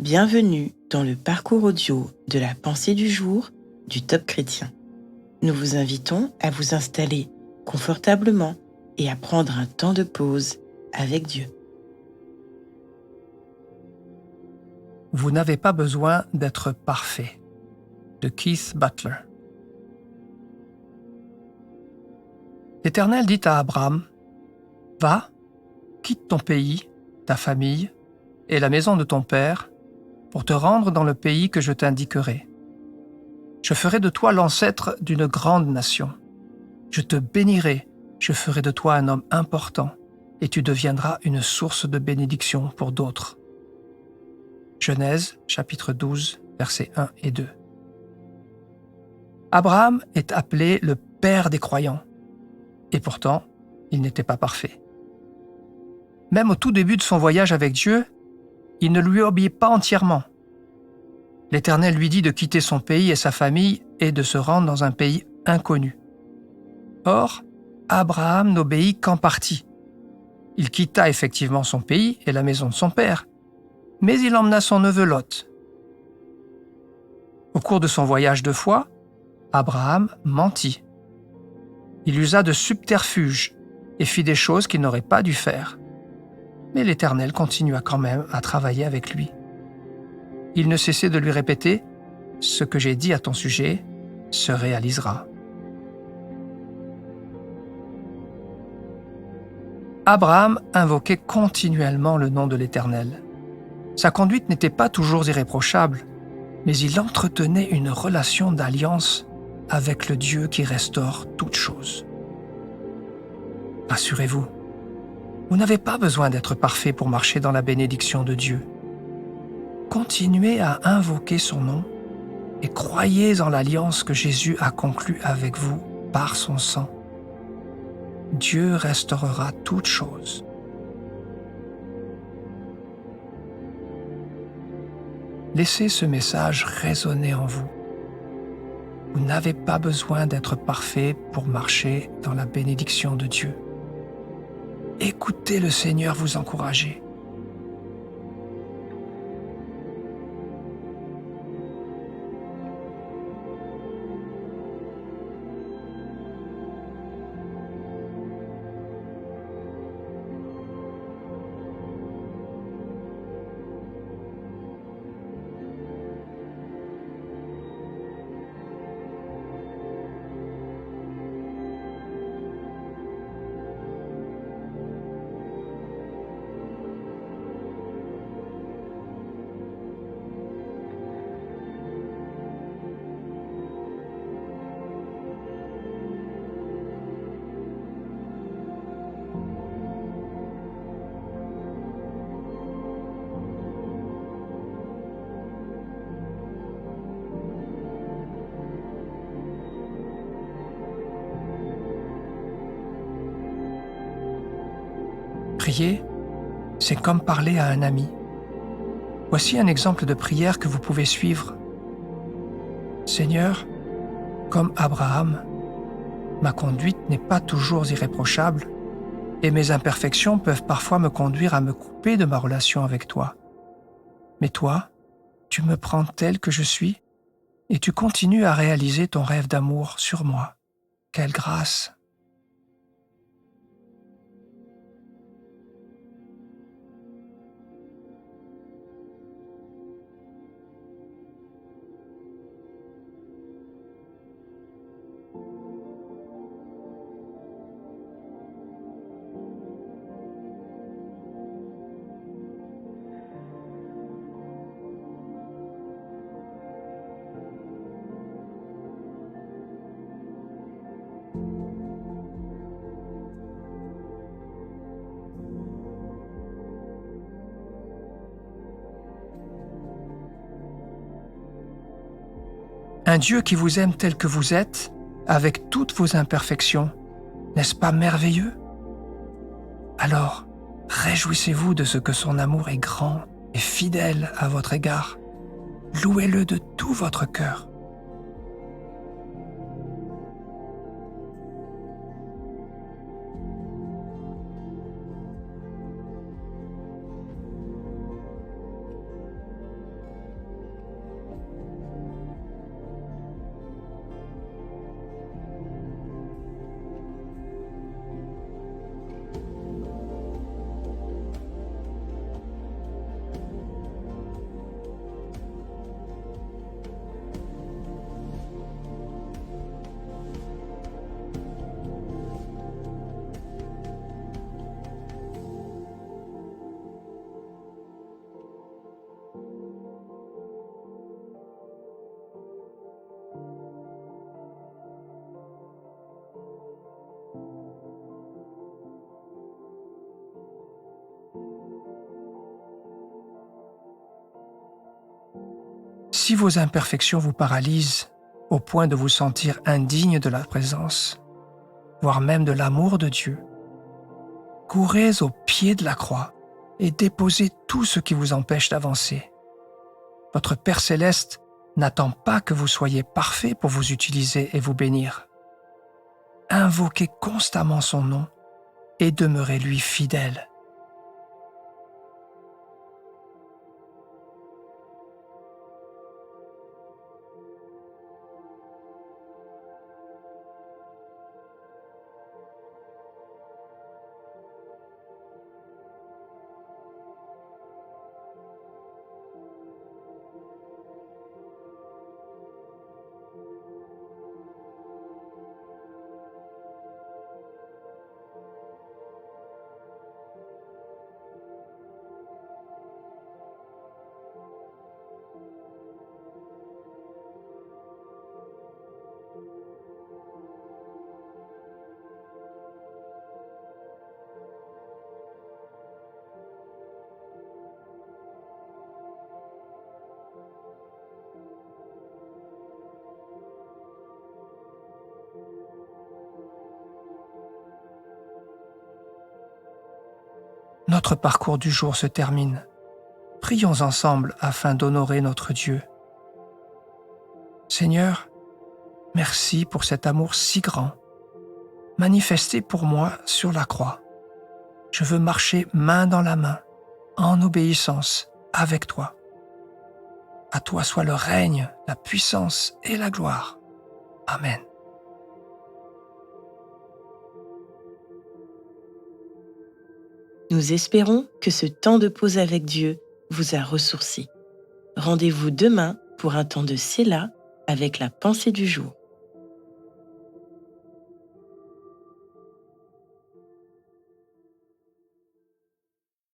Bienvenue dans le parcours audio de la pensée du jour du Top Chrétien. Nous vous invitons à vous installer confortablement et à prendre un temps de pause avec Dieu. Vous n'avez pas besoin d'être parfait. De Keith Butler. L'Éternel dit à Abraham, « Va, quitte ton pays, ta famille et la maison de ton père pour te rendre dans le pays que je t'indiquerai. Je ferai de toi l'ancêtre d'une grande nation. Je te bénirai, je ferai de toi un homme important et tu deviendras une source de bénédiction pour d'autres. » Genèse, chapitre 12, versets 1 et 2. Abraham est appelé le père des croyants. Et pourtant, il n'était pas parfait. Même au tout début de son voyage avec Dieu, il ne lui obéit pas entièrement. L'Éternel lui dit de quitter son pays et sa famille et de se rendre dans un pays inconnu. Or, Abraham n'obéit qu'en partie. Il quitta effectivement son pays et la maison de son père, mais il emmena son neveu Lot. Au cours de son voyage de foi, Abraham mentit. Il usa de subterfuges et fit des choses qu'il n'aurait pas dû faire. Mais l'Éternel continua quand même à travailler avec lui. Il ne cessait de lui répéter « Ce que j'ai dit à ton sujet se réalisera. » Abraham invoquait continuellement le nom de l'Éternel. Sa conduite n'était pas toujours irréprochable, mais il entretenait une relation d'alliance avec le Dieu qui restaure toutes choses. Rassurez-vous, vous n'avez pas besoin d'être parfait pour marcher dans la bénédiction de Dieu. Continuez à invoquer son nom et croyez en l'alliance que Jésus a conclue avec vous par son sang. Dieu restaurera toutes choses. Laissez ce message résonner en vous. Vous n'avez pas besoin d'être parfait pour marcher dans la bénédiction de Dieu. Écoutez le Seigneur vous encourager. Prier, c'est comme parler à un ami. Voici un exemple de prière que vous pouvez suivre. Seigneur, comme Abraham, ma conduite n'est pas toujours irréprochable et mes imperfections peuvent parfois me conduire à me couper de ma relation avec toi. Mais toi, tu me prends tel que je suis et tu continues à réaliser ton rêve d'amour sur moi. Quelle grâce! Un Dieu qui vous aime tel que vous êtes, avec toutes vos imperfections, n'est-ce pas merveilleux? Alors, réjouissez-vous de ce que son amour est grand et fidèle à votre égard. Louez-le de tout votre cœur. Si vos imperfections vous paralysent au point de vous sentir indigne de la présence, voire même de l'amour de Dieu, courez au pied de la croix et déposez tout ce qui vous empêche d'avancer. Votre Père céleste n'attend pas que vous soyez parfait pour vous utiliser et vous bénir. Invoquez constamment son nom et demeurez-lui fidèle. Notre parcours du jour se termine. Prions ensemble afin d'honorer notre Dieu. Seigneur, merci pour cet amour si grand, manifesté pour moi sur la croix. Je veux marcher main dans la main, en obéissance, avec toi. À toi soit le règne, la puissance et la gloire. Amen. Nous espérons que ce temps de pause avec Dieu vous a ressourci. Rendez-vous demain pour un temps de Séla avec la pensée du jour.